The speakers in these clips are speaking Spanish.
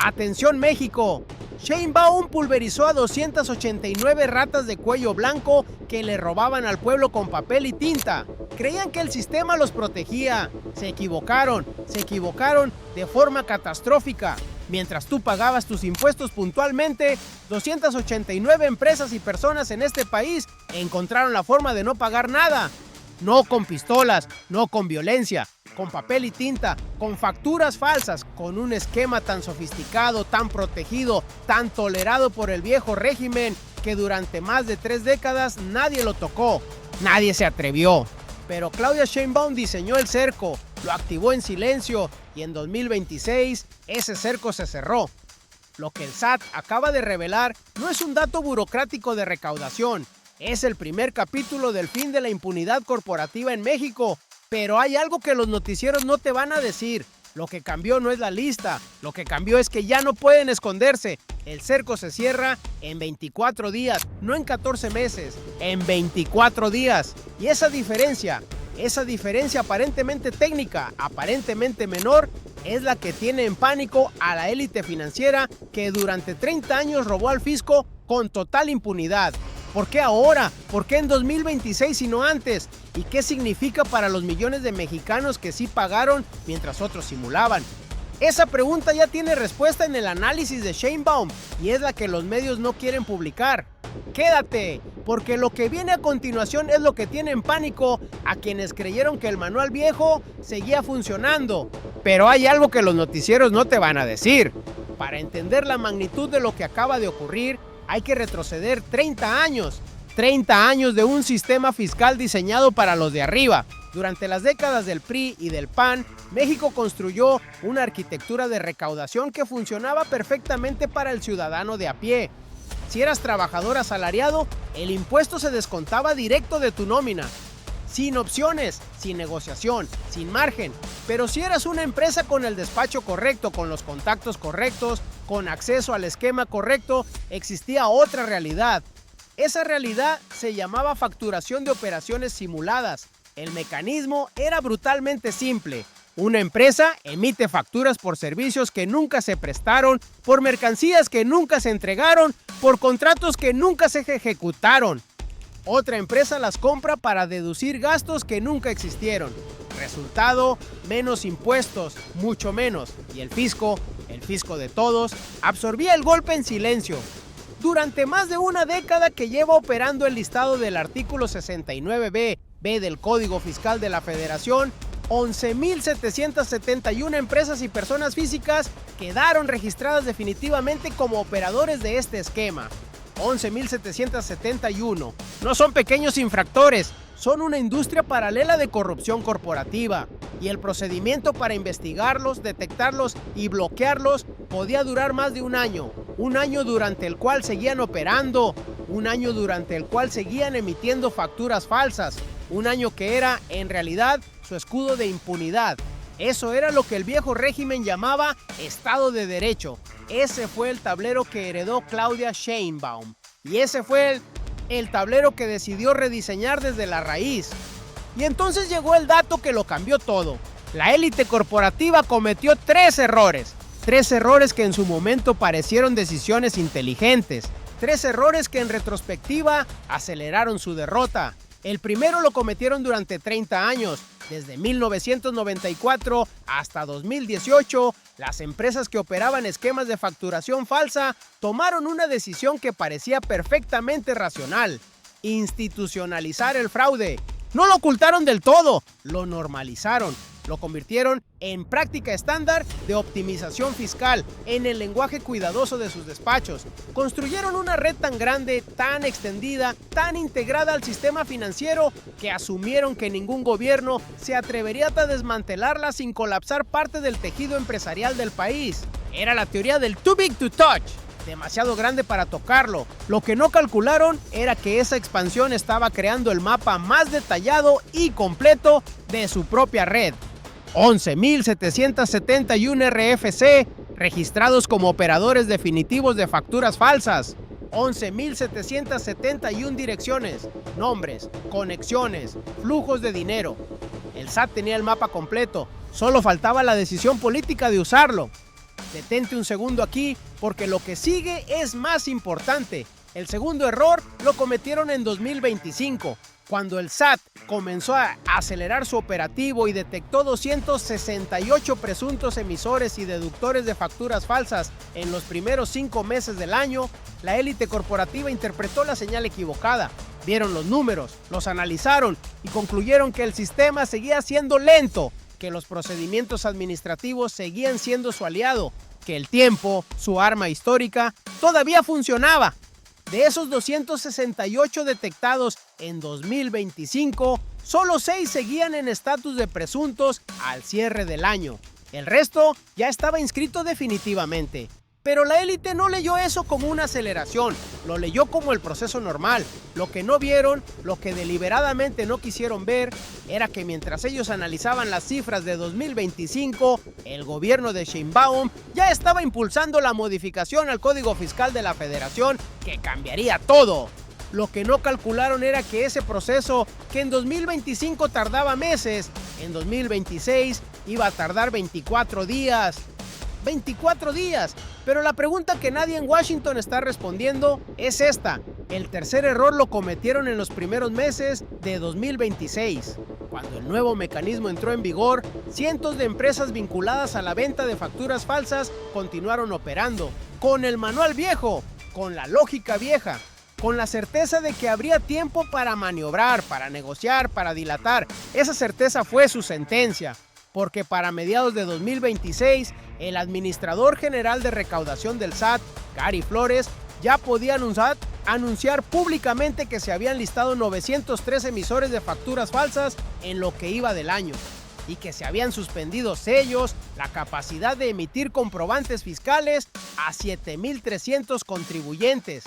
¡Atención México! Sheinbaum pulverizó a 289 ratas de cuello blanco que le robaban al pueblo con papel y tinta. Creían que el sistema los protegía. Se equivocaron de forma catastrófica. Mientras tú pagabas tus impuestos puntualmente, 289 empresas y personas en este país encontraron la forma de no pagar nada. No con pistolas, no con violencia, con papel y tinta, con facturas falsas, con un esquema tan sofisticado, tan protegido, tan tolerado por el viejo régimen que durante más de 3 décadas nadie lo tocó, nadie se atrevió. Pero Claudia Sheinbaum diseñó el cerco, lo activó en silencio y en 2026 ese cerco se cerró. Lo que el SAT acaba de revelar no es un dato burocrático de recaudación, es el primer capítulo del fin de la impunidad corporativa en México. Pero hay algo que los noticieros no te van a decir. Lo que cambió no es la lista, lo que cambió es que ya no pueden esconderse. El cerco se cierra en 24 días, no en 14 meses, en 24 días. Y esa diferencia aparentemente técnica, aparentemente menor, es la que tiene en pánico a la élite financiera que durante 30 años robó al fisco con total impunidad. ¿Por qué ahora? ¿Por qué en 2026 y no antes? ¿Y qué significa para los millones de mexicanos que sí pagaron mientras otros simulaban? Esa pregunta ya tiene respuesta en el análisis de Sheinbaum y es la que los medios no quieren publicar. Quédate, porque lo que viene a continuación es lo que tiene en pánico a quienes creyeron que el manual viejo seguía funcionando. Pero hay algo que los noticieros no te van a decir. Para entender la magnitud de lo que acaba de ocurrir, hay que retroceder 30 años. 30 años de un sistema fiscal diseñado para los de arriba. Durante las décadas del PRI y del PAN, México construyó una arquitectura de recaudación que funcionaba perfectamente para el ciudadano de a pie. Si eras trabajador asalariado, el impuesto se descontaba directo de tu nómina. Sin opciones, sin negociación, sin margen. Pero si eras una empresa con el despacho correcto, con los contactos correctos, con acceso al esquema correcto, existía otra realidad. Esa realidad se llamaba facturación de operaciones simuladas. El mecanismo era brutalmente simple. Una empresa emite facturas por servicios que nunca se prestaron, por mercancías que nunca se entregaron, por contratos que nunca se ejecutaron. Otra empresa las compra para deducir gastos que nunca existieron. Resultado, menos impuestos, mucho menos. Y el fisco de todos, absorbía el golpe en silencio. Durante más de una década que lleva operando el listado del artículo 69B del Código Fiscal de la Federación, 11,771 empresas y personas físicas quedaron registradas definitivamente como operadores de este esquema. 11,771. No son pequeños infractores, son una industria paralela de corrupción corporativa. Y el procedimiento para investigarlos, detectarlos y bloquearlos podía durar más de un año. Un año durante el cual seguían operando. Un año durante el cual seguían emitiendo facturas falsas. Un año que era, en realidad, su escudo de impunidad. Eso era lo que el viejo régimen llamaba Estado de Derecho. Ese fue el tablero que heredó Claudia Sheinbaum. Y ese fue el tablero que decidió rediseñar desde la raíz. Y entonces llegó el dato que lo cambió todo. La élite corporativa cometió 3 errores. 3 errores que en su momento parecieron decisiones inteligentes. 3 errores que en retrospectiva aceleraron su derrota. El primero lo cometieron durante 30 años. Desde 1994 hasta 2018, las empresas que operaban esquemas de facturación falsa tomaron una decisión que parecía perfectamente racional: institucionalizar el fraude. No lo ocultaron del todo, lo normalizaron. Lo convirtieron en práctica estándar de optimización fiscal, en el lenguaje cuidadoso de sus despachos. Construyeron una red tan grande, tan extendida, tan integrada al sistema financiero, que asumieron que ningún gobierno se atrevería a desmantelarla sin colapsar parte del tejido empresarial del país. Era la teoría del too big to touch, demasiado grande para tocarlo. Lo que no calcularon era que esa expansión estaba creando el mapa más detallado y completo de su propia red. 11,771 RFC registrados como operadores definitivos de facturas falsas. 11,771 direcciones, nombres, conexiones, flujos de dinero. El SAT tenía el mapa completo, solo faltaba la decisión política de usarlo. Detente un segundo aquí, porque lo que sigue es más importante. El segundo error lo cometieron en 2025, cuando el SAT comenzó a acelerar su operativo y detectó 268 presuntos emisores y deductores de facturas falsas en los primeros 5 meses del año. La élite corporativa interpretó la señal equivocada. Vieron los números, los analizaron y concluyeron que el sistema seguía siendo lento, que los procedimientos administrativos seguían siendo su aliado, que el tiempo, su arma histórica, todavía funcionaba. De esos 268 detectados en 2025, solo 6 seguían en estatus de presuntos al cierre del año. El resto ya estaba inscrito definitivamente. Pero la élite no leyó eso como una aceleración, lo leyó como el proceso normal. Lo que no vieron, lo que deliberadamente no quisieron ver, era que mientras ellos analizaban las cifras de 2025, el gobierno de Sheinbaum ya estaba impulsando la modificación al Código Fiscal de la Federación que cambiaría todo. Lo que no calcularon era que ese proceso, que en 2025 tardaba meses, en 2026 iba a tardar 24 días. 24 días. Pero la pregunta que nadie en Washington está respondiendo es esta. El tercer error lo cometieron en los primeros meses de 2026. Cuando el nuevo mecanismo entró en vigor, cientos de empresas vinculadas a la venta de facturas falsas continuaron operando, con el manual viejo, con la lógica vieja, con la certeza de que habría tiempo para maniobrar, para negociar, para dilatar. Esa certeza fue su sentencia, porque para mediados de 2026, el administrador general de recaudación del SAT, Gary Flores, ya podía anunciar públicamente que se habían listado 903 emisores de facturas falsas en lo que iba del año, y que se habían suspendido sellos, la capacidad de emitir comprobantes fiscales a 7,300 contribuyentes.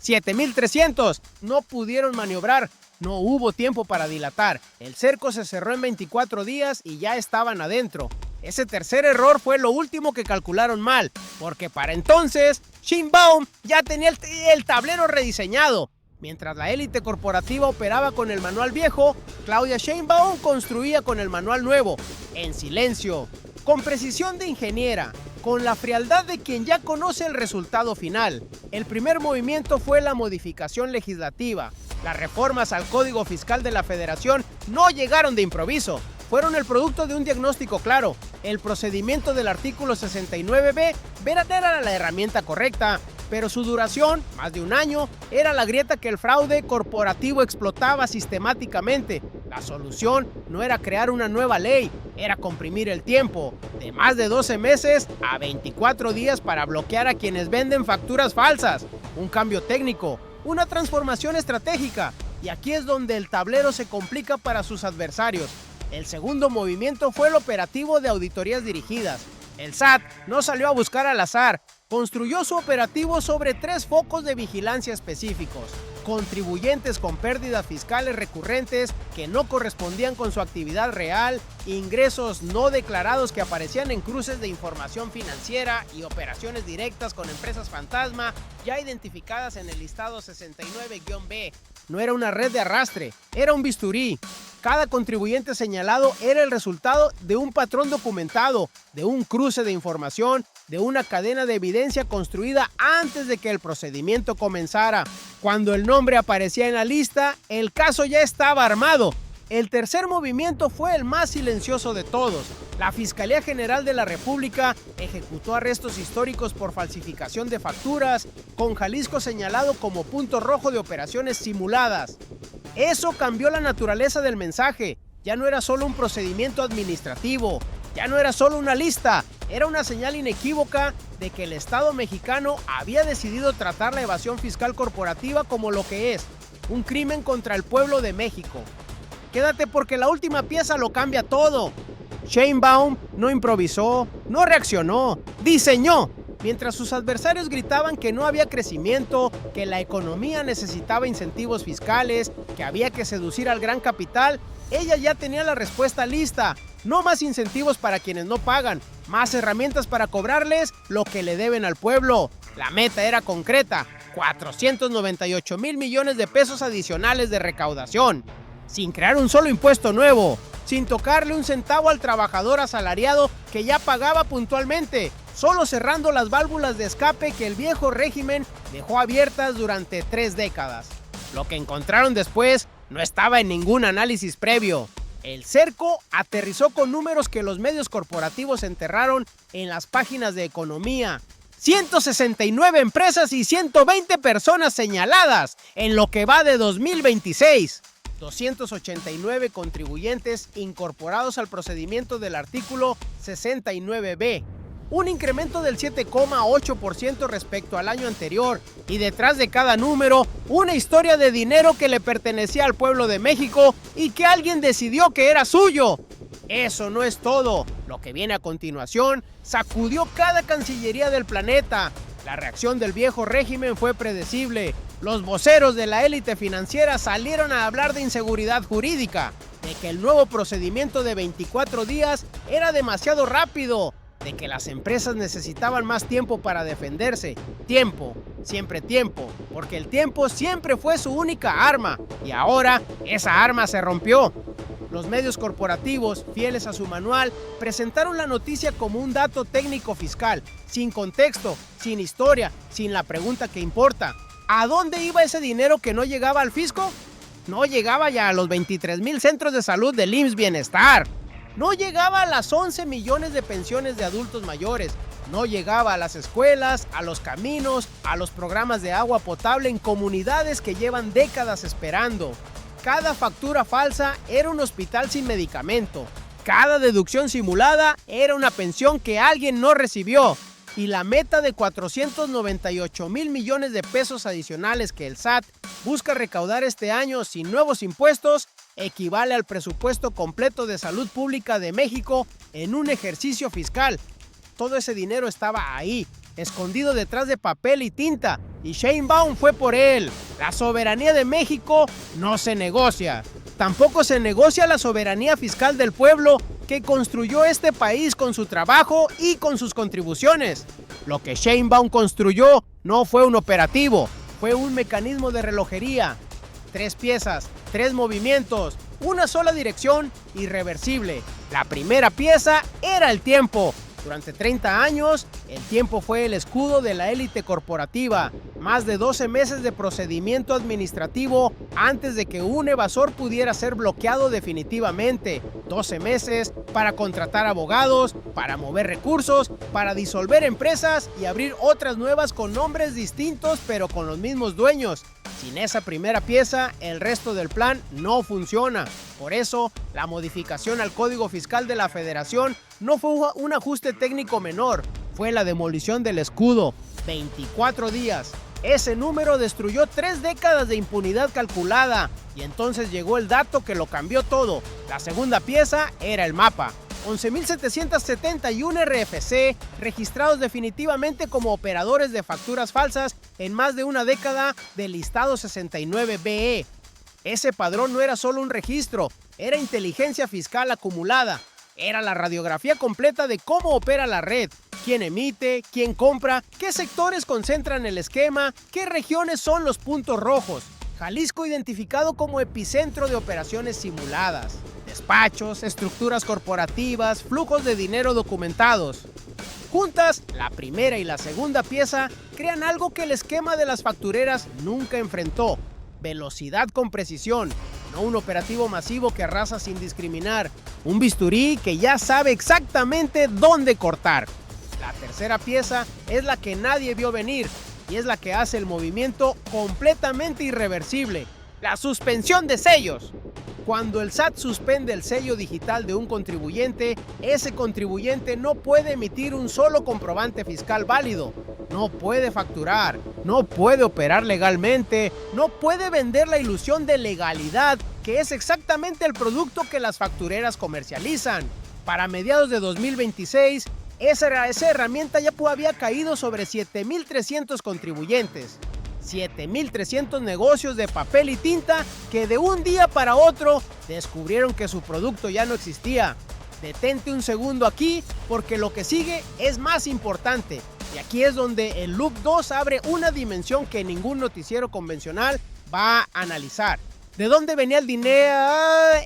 7,300 no pudieron maniobrar. No hubo tiempo para dilatar. El cerco se cerró en 24 días y ya estaban adentro. Ese tercer error fue lo último que calcularon mal, porque para entonces Sheinbaum ya tenía el tablero rediseñado. Mientras la élite corporativa operaba con el manual viejo, Claudia Sheinbaum construía con el manual nuevo, en silencio, con precisión de ingeniera, con la frialdad de quien ya conoce el resultado final. El primer movimiento fue la modificación legislativa. Las reformas al Código Fiscal de la Federación no llegaron de improviso, fueron el producto de un diagnóstico claro. El procedimiento del artículo 69B era la herramienta correcta, pero su duración, más de un año, era la grieta que el fraude corporativo explotaba sistemáticamente. La solución no era crear una nueva ley, era comprimir el tiempo, de más de 12 meses a 24 días para bloquear a quienes venden facturas falsas. Un cambio técnico, una transformación estratégica, y aquí es donde el tablero se complica para sus adversarios. El segundo movimiento fue el operativo de auditorías dirigidas. El SAT no salió a buscar al azar, construyó su operativo sobre 3 focos de vigilancia específicos. Contribuyentes con pérdidas fiscales recurrentes que no correspondían con su actividad real, ingresos no declarados que aparecían en cruces de información financiera y operaciones directas con empresas fantasma ya identificadas en el listado 69-B. No era una red de arrastre, era un bisturí. Cada contribuyente señalado era el resultado de un patrón documentado, de un cruce de información, de una cadena de evidencia construida antes de que el procedimiento comenzara. Cuando el nombre aparecía en la lista, el caso ya estaba armado. El tercer movimiento fue el más silencioso de todos. La Fiscalía General de la República ejecutó arrestos históricos por falsificación de facturas, con Jalisco señalado como punto rojo de operaciones simuladas. Eso cambió la naturaleza del mensaje. Ya no era solo un procedimiento administrativo, ya no era solo una lista, era una señal inequívoca de que el Estado mexicano había decidido tratar la evasión fiscal corporativa como lo que es, un crimen contra el pueblo de México. Quédate porque la última pieza lo cambia todo. Sheinbaum no improvisó, no reaccionó, diseñó. Mientras sus adversarios gritaban que no había crecimiento, que la economía necesitaba incentivos fiscales, que había que seducir al gran capital, ella ya tenía la respuesta lista. No más incentivos para quienes no pagan, más herramientas para cobrarles lo que le deben al pueblo. La meta era concreta, 498,000 millones de pesos adicionales de recaudación, sin crear un solo impuesto nuevo, sin tocarle un centavo al trabajador asalariado que ya pagaba puntualmente, solo cerrando las válvulas de escape que el viejo régimen dejó abiertas durante 3 décadas. Lo que encontraron después no estaba en ningún análisis previo. El cerco aterrizó con números que los medios corporativos enterraron en las páginas de economía. 169 empresas y 120 personas señaladas en lo que va de 2026. 289 contribuyentes incorporados al procedimiento del artículo 69B. Un incremento del 7,8% respecto al año anterior, y detrás de cada número, una historia de dinero que le pertenecía al pueblo de México y que alguien decidió que era suyo. Eso no es todo. Lo que viene a continuación sacudió cada cancillería del planeta. La reacción del viejo régimen fue predecible. Los voceros de la élite financiera salieron a hablar de inseguridad jurídica, de que el nuevo procedimiento de 24 días era demasiado rápido, de que las empresas necesitaban más tiempo para defenderse. Tiempo, siempre tiempo, porque el tiempo siempre fue su única arma, y ahora esa arma se rompió. Los medios corporativos, fieles a su manual, presentaron la noticia como un dato técnico fiscal, sin contexto, sin historia, sin la pregunta que importa. ¿A dónde iba ese dinero que no llegaba al fisco? No llegaba ya a los 23,000 centros de salud del IMSS Bienestar. No llegaba a las 11 millones de pensiones de adultos mayores. No llegaba a las escuelas, a los caminos, a los programas de agua potable en comunidades que llevan décadas esperando. Cada factura falsa era un hospital sin medicamento. Cada deducción simulada era una pensión que alguien no recibió. Y la meta de 498,000 millones de pesos adicionales que el SAT busca recaudar este año sin nuevos impuestos equivale al presupuesto completo de salud pública de México en un ejercicio fiscal. Todo ese dinero estaba ahí, escondido detrás de papel y tinta, y Sheinbaum fue por él. La soberanía de México no se negocia. Tampoco se negocia la soberanía fiscal del pueblo que construyó este país con su trabajo y con sus contribuciones. Lo que Sheinbaum construyó no fue un operativo, fue un mecanismo de relojería. 3 piezas, 3 movimientos, una sola dirección irreversible. La primera pieza era el tiempo. Durante 30 años, el tiempo fue el escudo de la élite corporativa. Más de 12 meses de procedimiento administrativo antes de que un evasor pudiera ser bloqueado definitivamente. 12 meses para contratar abogados, para mover recursos, para disolver empresas y abrir otras nuevas con nombres distintos pero con los mismos dueños. Sin esa primera pieza, el resto del plan no funciona. Por eso, la modificación al Código Fiscal de la Federación no fue un ajuste técnico menor, fue la demolición del escudo. 24 días. Ese número destruyó 3 décadas de impunidad calculada, y entonces llegó el dato que lo cambió todo. La segunda pieza era el mapa. 11,771 RFC registrados definitivamente como operadores de facturas falsas en más de una década del listado 69BE. Ese padrón no era solo un registro, era inteligencia fiscal acumulada. Era la radiografía completa de cómo opera la red, quién emite, quién compra, qué sectores concentran el esquema, qué regiones son los puntos rojos. Jalisco identificado como epicentro de operaciones simuladas. Despachos, estructuras corporativas, flujos de dinero documentados. Juntas, la primera y la segunda pieza crean algo que el esquema de las factureras nunca enfrentó: velocidad con precisión, no un operativo masivo que arrasa sin discriminar, un bisturí que ya sabe exactamente dónde cortar. La tercera pieza es la que nadie vio venir y es la que hace el movimiento completamente irreversible: la suspensión de sellos. Cuando el SAT suspende el sello digital de un contribuyente, ese contribuyente no puede emitir un solo comprobante fiscal válido, no puede facturar, no puede operar legalmente, no puede vender la ilusión de legalidad, que es exactamente el producto que las factureras comercializan. Para mediados de 2026, esa herramienta ya había caído sobre 7,300 contribuyentes. 7,300 negocios de papel y tinta que de un día para otro descubrieron que su producto ya no existía. Detente un segundo aquí, porque lo que sigue es más importante. Y aquí es donde el Loop 2 abre una dimensión que ningún noticiero convencional va a analizar. ¿De dónde venía el dinero?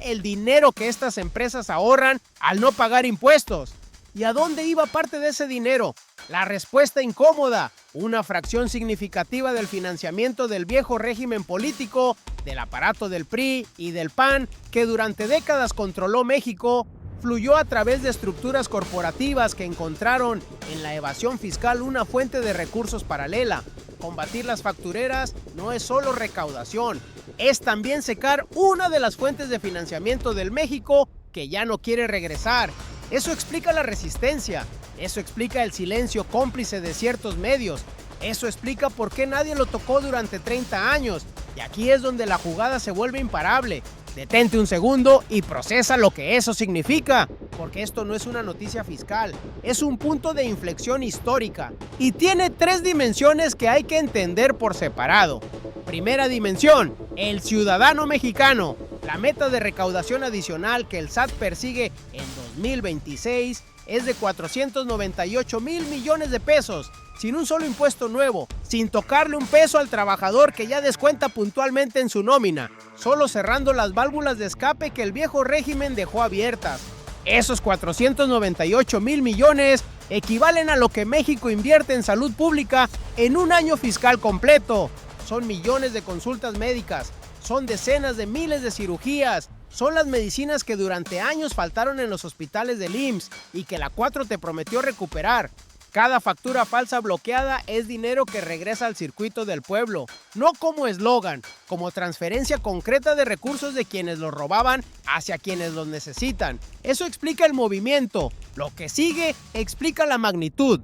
El dinero que estas empresas ahorran al no pagar impuestos. ¿Y a dónde iba parte de ese dinero? La respuesta incómoda, una fracción significativa del financiamiento del viejo régimen político, del aparato del PRI y del PAN, que durante décadas controló México, fluyó a través de estructuras corporativas que encontraron en la evasión fiscal una fuente de recursos paralela. Combatir las factureras no es solo recaudación, es también secar una de las fuentes de financiamiento del México que ya no quiere regresar. Eso explica la resistencia, eso explica el silencio cómplice de ciertos medios, eso explica por qué nadie lo tocó durante 30 años. Y aquí es donde la jugada se vuelve imparable. Detente un segundo y procesa lo que eso significa, porque esto no es una noticia fiscal, es un punto de inflexión histórica y tiene 3 dimensiones que hay que entender por separado. Primera dimensión, el ciudadano mexicano. La meta de recaudación adicional que el SAT persigue en 2026 es de 498 mil millones de pesos, sin un solo impuesto nuevo, sin tocarle un peso al trabajador que ya descuenta puntualmente en su nómina, solo cerrando las válvulas de escape que el viejo régimen dejó abiertas. Esos 498 mil millones equivalen a lo que México invierte en salud pública en un año fiscal completo. Son millones de consultas médicas, son decenas de miles de cirugías, son las medicinas que durante años faltaron en los hospitales del IMSS y que la 4 te prometió recuperar. Cada factura falsa bloqueada es dinero que regresa al circuito del pueblo, no como eslogan, como transferencia concreta de recursos de quienes los robaban hacia quienes los necesitan. Eso explica el movimiento. Lo que sigue explica la magnitud.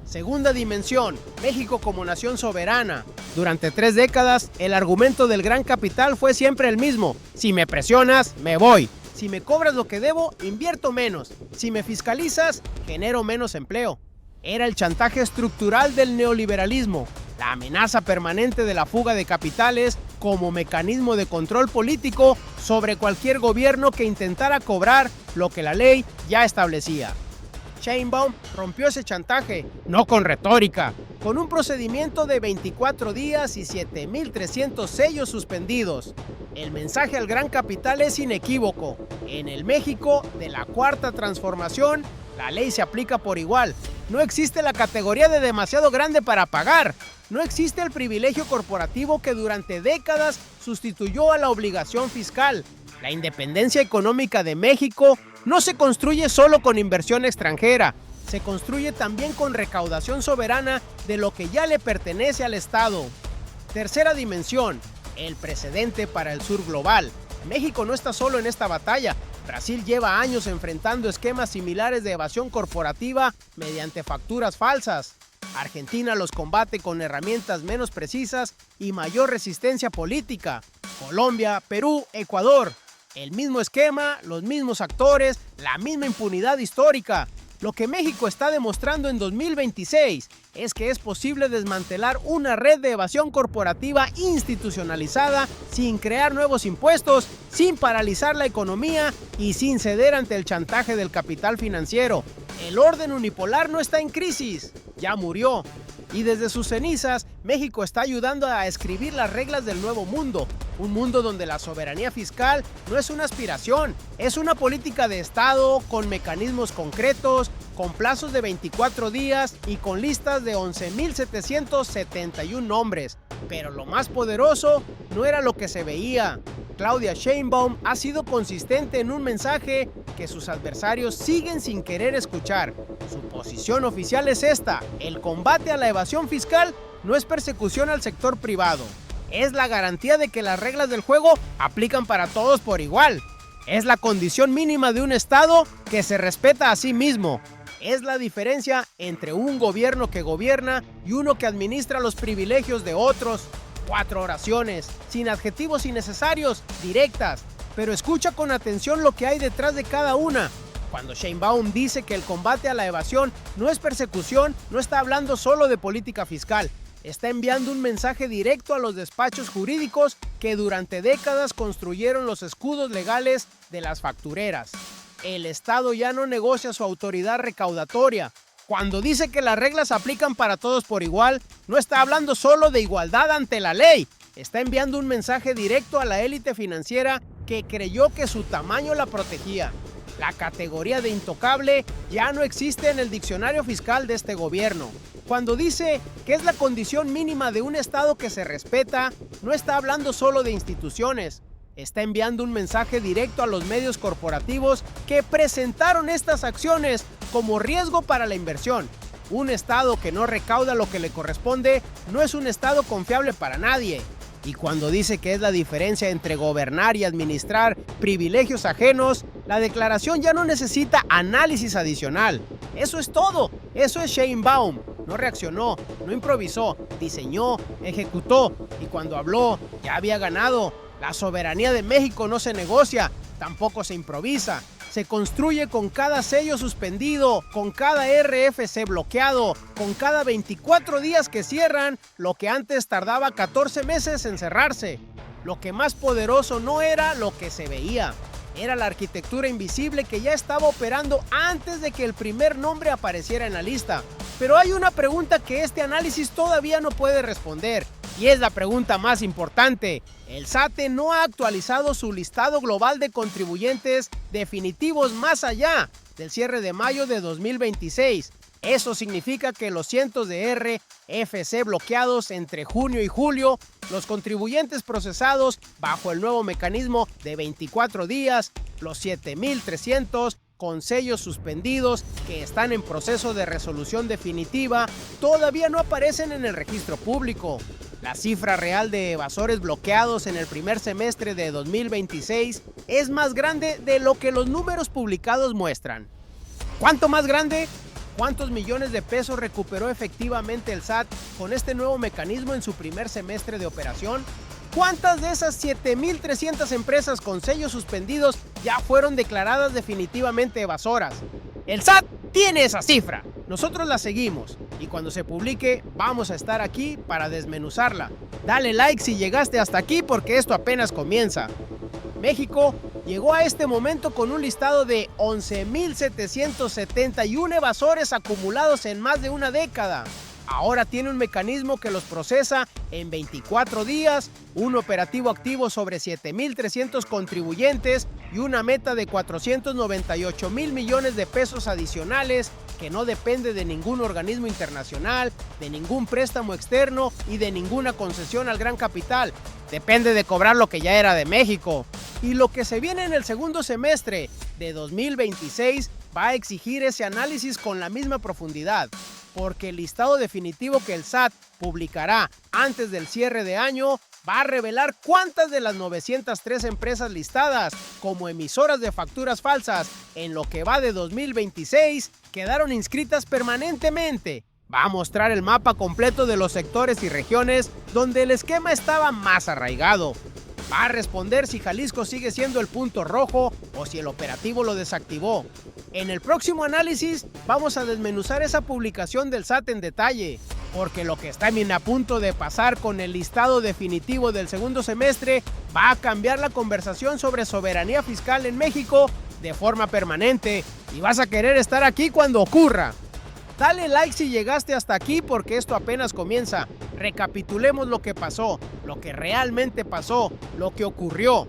Segunda dimensión, México como nación soberana. Durante 3 décadas, el argumento del gran capital fue siempre el mismo. Si me presionas, me voy. Si me cobras lo que debo, invierto menos. Si me fiscalizas, genero menos empleo. Era el chantaje estructural del neoliberalismo, la amenaza permanente de la fuga de capitales como mecanismo de control político sobre cualquier gobierno que intentara cobrar lo que la ley ya establecía. Sheinbaum rompió ese chantaje, no con retórica, con un procedimiento de 24 días y 7,300 sellos suspendidos. El mensaje al gran capital es inequívoco. En el México de la Cuarta Transformación, la ley se aplica por igual. No existe la categoría de demasiado grande para pagar. No existe el privilegio corporativo que durante décadas sustituyó a la obligación fiscal. La independencia económica de México no se construye solo con inversión extranjera, se construye también con recaudación soberana de lo que ya le pertenece al Estado. Tercera dimensión, el precedente para el sur global. México no está solo en esta batalla. Brasil lleva años enfrentando esquemas similares de evasión corporativa mediante facturas falsas. Argentina los combate con herramientas menos precisas y mayor resistencia política. Colombia, Perú, Ecuador. El mismo esquema, los mismos actores, la misma impunidad histórica. Lo que México está demostrando en 2026 es que es posible desmantelar una red de evasión corporativa institucionalizada sin crear nuevos impuestos, sin paralizar la economía y sin ceder ante el chantaje del capital financiero. El orden unipolar no está en crisis, ya murió. Y desde sus cenizas, México está ayudando a escribir las reglas del nuevo mundo. Un mundo donde la soberanía fiscal no es una aspiración, es una política de Estado con mecanismos concretos, con plazos de 24 días y con listas de 11,771 nombres. Pero lo más poderoso no era lo que se veía. Claudia Sheinbaum ha sido consistente en un mensaje que sus adversarios siguen sin querer escuchar. Su posición oficial es esta: el combate a la evasión fiscal no es persecución al sector privado. Es la garantía de que las reglas del juego aplican para todos por igual. Es la condición mínima de un Estado que se respeta a sí mismo. Es la diferencia entre un gobierno que gobierna y uno que administra los privilegios de otros. 4 oraciones, sin adjetivos innecesarios, directas, pero escucha con atención lo que hay detrás de cada una. Cuando Sheinbaum dice que el combate a la evasión no es persecución, no está hablando solo de política fiscal. Está enviando un mensaje directo a los despachos jurídicos que durante décadas construyeron los escudos legales de las factureras. El Estado ya no negocia su autoridad recaudatoria. Cuando dice que las reglas aplican para todos por igual, no está hablando solo de igualdad ante la ley. Está enviando un mensaje directo a la élite financiera que creyó que su tamaño la protegía. La categoría de intocable ya no existe en el diccionario fiscal de este gobierno. Cuando dice que es la condición mínima de un Estado que se respeta, no está hablando solo de instituciones. Está enviando un mensaje directo a los medios corporativos que presentaron estas acciones como riesgo para la inversión. Un Estado que no recauda lo que le corresponde no es un Estado confiable para nadie. Y cuando dice que es la diferencia entre gobernar y administrar privilegios ajenos, la declaración ya no necesita análisis adicional. Eso es todo. Eso es Sheinbaum. No reaccionó, no improvisó, diseñó, ejecutó y cuando habló ya había ganado. La soberanía de México no se negocia, tampoco se improvisa. Se construye con cada sello suspendido, con cada RFC bloqueado, con cada 24 días que cierran, lo que antes tardaba 14 meses en cerrarse. Lo que más poderoso no era lo que se veía, era la arquitectura invisible que ya estaba operando antes de que el primer nombre apareciera en la lista. Pero hay una pregunta que este análisis todavía no puede responder, y es la pregunta más importante. El SAT no ha actualizado su listado global de contribuyentes definitivos más allá del cierre de mayo de 2026. Eso significa que los cientos de RFC bloqueados entre junio y julio, los contribuyentes procesados bajo el nuevo mecanismo de 24 días, los 7,300 con sellos suspendidos que están en proceso de resolución definitiva, todavía no aparecen en el registro público. La cifra real de evasores bloqueados en el primer semestre de 2026 es más grande de lo que los números publicados muestran. ¿Cuánto más grande? ¿Cuántos millones de pesos recuperó efectivamente el SAT con este nuevo mecanismo en su primer semestre de operación? ¿Cuántas de esas 7,300 empresas con sellos suspendidos ya fueron declaradas definitivamente evasoras? El SAT tiene esa cifra. Nosotros la seguimos y cuando se publique vamos a estar aquí para desmenuzarla. Dale like si llegaste hasta aquí porque esto apenas comienza. México llegó a este momento con un listado de 11,771 evasores acumulados en más de una década. Ahora tiene un mecanismo que los procesa en 24 días, un operativo activo sobre 7,300 contribuyentes y una meta de 498,000 millones de pesos adicionales que no depende de ningún organismo internacional, de ningún préstamo externo y de ninguna concesión al gran capital. Depende de cobrar lo que ya era de México. Y lo que se viene en el segundo semestre de 2026 va a exigir ese análisis con la misma profundidad, porque el listado definitivo que el SAT publicará antes del cierre de año va a revelar cuántas de las 903 empresas listadas como emisoras de facturas falsas en lo que va de 2026 quedaron inscritas permanentemente. Va a mostrar el mapa completo de los sectores y regiones donde el esquema estaba más arraigado. Va a responder si Jalisco sigue siendo el punto rojo o si el operativo lo desactivó. En el próximo análisis vamos a desmenuzar esa publicación del SAT en detalle, porque lo que está bien a punto de pasar con el listado definitivo del segundo semestre va a cambiar la conversación sobre soberanía fiscal en México de forma permanente y vas a querer estar aquí cuando ocurra. Dale like si llegaste hasta aquí porque esto apenas comienza. Recapitulemos lo que pasó, lo que realmente pasó, lo que ocurrió.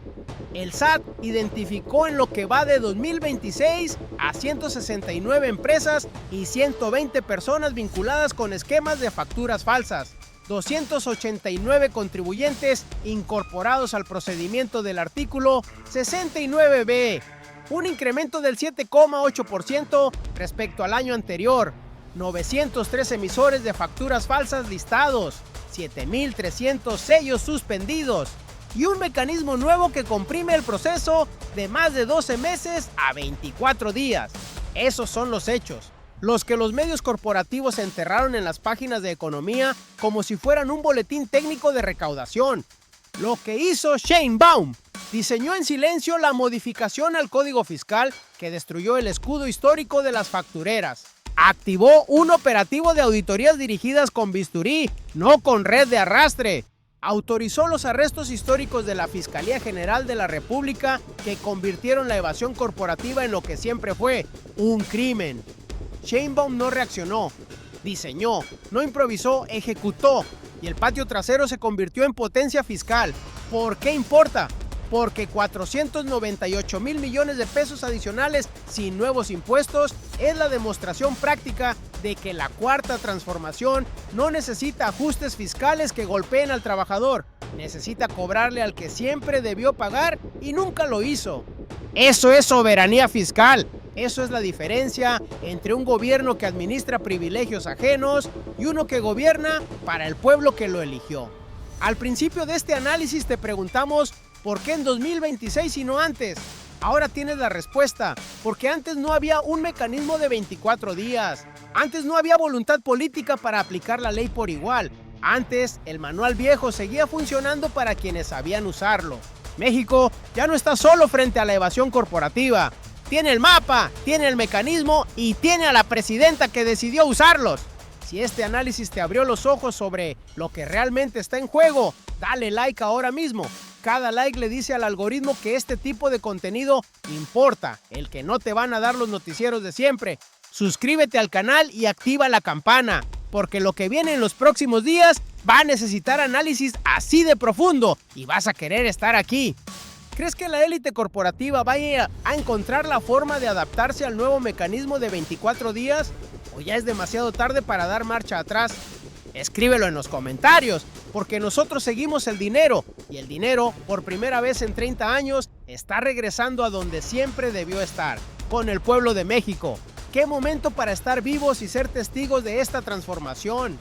El SAT identificó en lo que va de 2026 a 169 empresas y 120 personas vinculadas con esquemas de facturas falsas. 289 contribuyentes incorporados al procedimiento del artículo 69B, un incremento del 7,8% respecto al año anterior. 903 emisores de facturas falsas listados, 7,300 sellos suspendidos y un mecanismo nuevo que comprime el proceso de más de 12 meses a 24 días. Esos son los hechos, los que los medios corporativos enterraron en las páginas de economía como si fueran un boletín técnico de recaudación. Lo que hizo Sheinbaum, diseñó en silencio la modificación al Código Fiscal que destruyó el escudo histórico de las factureras. Activó un operativo de auditorías dirigidas con bisturí, no con red de arrastre. Autorizó los arrestos históricos de la Fiscalía General de la República que convirtieron la evasión corporativa en lo que siempre fue, un crimen. Sheinbaum no reaccionó, diseñó, no improvisó, ejecutó y el patio trasero se convirtió en potencia fiscal. ¿Por qué importa? porque 498 mil millones de pesos adicionales sin nuevos impuestos es la demostración práctica de que la cuarta transformación no necesita ajustes fiscales que golpeen al trabajador, necesita cobrarle al que siempre debió pagar y nunca lo hizo. Eso es soberanía fiscal. Eso es la diferencia entre un gobierno que administra privilegios ajenos y uno que gobierna para el pueblo que lo eligió. Al principio de este análisis te preguntamos ¿por qué en 2026 y no antes? Ahora tienes la respuesta, porque antes no había un mecanismo de 24 días. Antes no había voluntad política para aplicar la ley por igual. Antes, el manual viejo seguía funcionando para quienes sabían usarlo. México ya no está solo frente a la evasión corporativa. Tiene el mapa, tiene el mecanismo y tiene a la presidenta que decidió usarlos. Si este análisis te abrió los ojos sobre lo que realmente está en juego, dale like ahora mismo. Cada like le dice al algoritmo que este tipo de contenido importa, el que no te van a dar los noticieros de siempre. Suscríbete al canal y activa la campana, porque lo que viene en los próximos días va a necesitar análisis así de profundo y vas a querer estar aquí. ¿Crees que la élite corporativa vaya a encontrar la forma de adaptarse al nuevo mecanismo de 24 días? ¿O ya es demasiado tarde para dar marcha atrás? Escríbelo en los comentarios, porque nosotros seguimos el dinero, y el dinero, por primera vez en 30 años, está regresando a donde siempre debió estar, con el pueblo de México. ¡Qué momento para estar vivos y ser testigos de esta transformación!